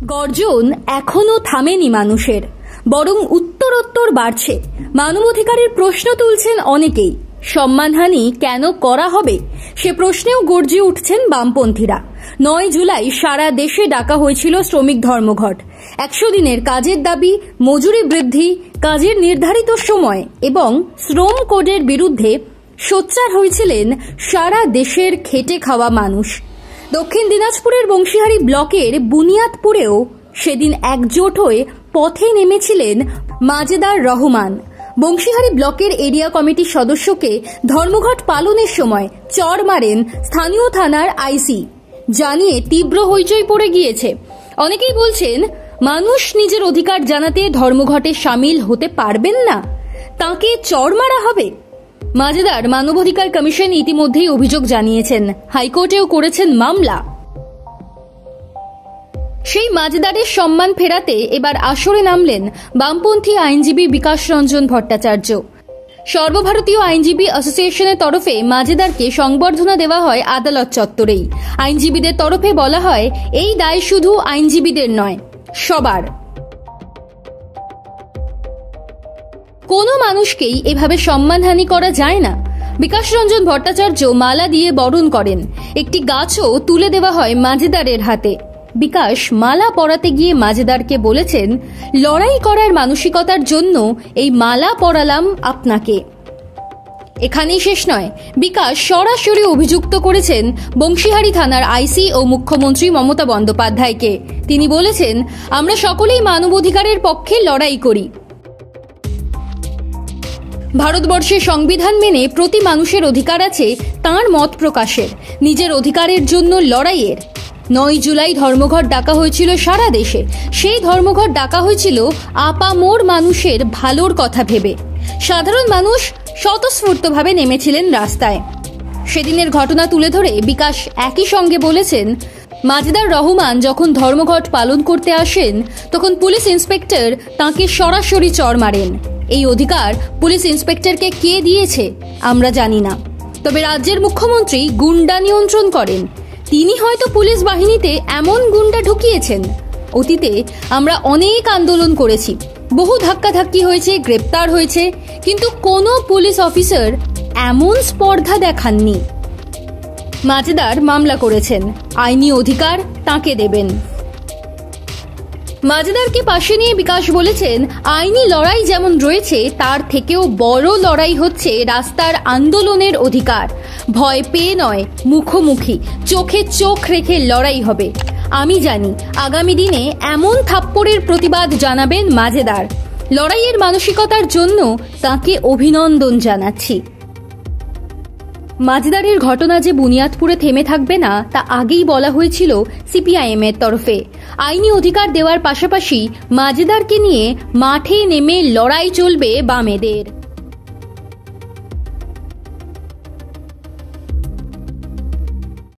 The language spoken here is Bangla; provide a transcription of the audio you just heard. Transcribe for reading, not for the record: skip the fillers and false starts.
গর্জন এখনো থামেনি মানুষের, বরং উত্তরোত্তর বাড়ছে। মানবাধিকারের প্রশ্ন তুলছেন অনেকেই। সম্মানহানি কেন করা হবে সে প্রশ্নেও গর্জে উঠছেন বামপন্থীরা। 9 জুলাই সারা দেশে ডাকা হয়েছিল শ্রমিক ধর্মঘট। 100 দিনের কাজের দাবি, মজুরি বৃদ্ধি, কাজের নির্ধারিত সময় এবং শ্রম কোডের বিরুদ্ধে সোচ্চার হয়েছিলেন সারা দেশের খেটে খাওয়া মানুষ। দক্ষিণ দিনাজপুরের বংশীহারি ব্লকের বুনিয়াদপুরেও সেদিন একজোট হয়ে পথে নেমেছিলেন মাজেদার রহমান। বংশীহারি ব্লকের এরিয়া কমিটির সদস্যকে ধর্মঘট পালনের সময় চড় মারেন স্থানীয় থানার আইসি, জানিয়ে তীব্র হইচই পড়ে গিয়েছে। অনেকেই বলছেন, মানুষ নিজের অধিকার জানাতে ধর্মঘটে সামিল হতে পারবেন না, তাকে চড় মারা হবে। মাজেদার মানবাধিকার কমিশন ইতিমধ্যেই অভিযোগ জানিয়েছেন, হাইকোর্টেও করেছেন মামলা। সেই মাজেদারের সম্মান ফেরাতে এবার আসরে নামলেন বামপন্থী আইনজীবী বিকাশ রঞ্জন ভট্টাচার্য। সর্বভারতীয় আইনজীবী অ্যাসোসিয়েশনের তরফে মাজেদারকে সংবর্ধনা দেওয়া হয় আদালত চত্বরেই। আইনজীবীদের তরফে বলা হয়, এই দায় শুধু আইনজীবীদের নয়, সবার। কোনো মানুষকেই এভাবে সম্মানহানি করা যায় না। বিকাশ রঞ্জন ভট্টাচার্য মালা দিয়ে বরণ করেন। একটি গাছও তুলে দেওয়া হয় মাজেদারের হাতে। বিকাশ মালা পরাতে গিয়ে মাজেদারকে বলেছেন, লড়াই করার মানসিকতার জন্য এই মালা পরালাম আপনাকে। এখানেই শেষ নয়, বিকাশ সরাসরি অভিযুক্ত করেছেন বংশীহারি থানার আইসি ও মুখ্যমন্ত্রী মমতা বন্দ্যোপাধ্যায়কে। তিনি বলেছেন, আমরা সকলেই মানবাধিকারের পক্ষে লড়াই করি। ভারতবর্ষের সংবিধান মেনে প্রতি মানুষের অধিকার আছে তাঁর মত প্রকাশের, নিজের অধিকারের জন্য লড়াইয়ের। 9 জুলাই ধর্মঘট ডাকা হয়েছিল সারা দেশে। সেই ধর্মঘট ডাকা হয়েছিল আপামোর মানুষের ভালোর কথা ভেবে। সাধারণ মানুষ স্বতঃস্ফূর্তভাবে নেমেছিলেন রাস্তায়। সেদিনের ঘটনা তুলে ধরে বিকাশ একই সঙ্গে বলেছেন, মাজেদার রহমান যখন ধর্মঘট পালন করতে আসেন তখন পুলিশ ইন্সপেক্টর তাঁকে সরাসরি চড় মারেন। এই অধিকার পুলিশ ইন্সপেক্টরকে কে দিয়েছে আমরা জানি না, তবে রাজ্যের মুখ্যমন্ত্রী গুন্ডা নিয়ন্ত্রণ করেন। তিনি হয়তো পুলিশ বাহিনীতে এমন গুন্ডা ঢুকিয়েছেন। অতীতে আমরা অনেক আন্দোলন করেছি, বহু ধাক্কাধাক্কি হয়েছে, গ্রেপ্তার হয়েছে, কিন্তু কোনো পুলিশ অফিসার এমন স্পর্ধা দেখাননি। মাজেদার মামলা করেছেন, আইনি অধিকার তাঁকে দেবেন। মাজেদারকে পাশে নিয়ে বিকাশ বলেছেন, আইনি লড়াই যেমন রয়েছে তার থেকেও বড় লড়াই হচ্ছে রাস্তার আন্দোলনের অধিকার। ভয় পেয়ে নয়, মুখোমুখি চোখে চোখ রেখে লড়াই হবে। আমি জানি আগামী দিনে এমন থাপ্পড়ের প্রতিবাদ জানাবেন মাজেদার। লড়াইয়ের মানসিকতার জন্য তাকে অভিনন্দন জানাচ্ছি। মাজেদারের ঘটনা যে বুনিয়াদপুরে থেমে থাকবে না তা আগেই বলা হয়েছিল সিপিআইএম এর তরফে। আইনি অধিকার দেওয়ার পাশাপাশি মাজেদারকে নিয়ে মাঠে নেমে লড়াই চলবে বামেদের।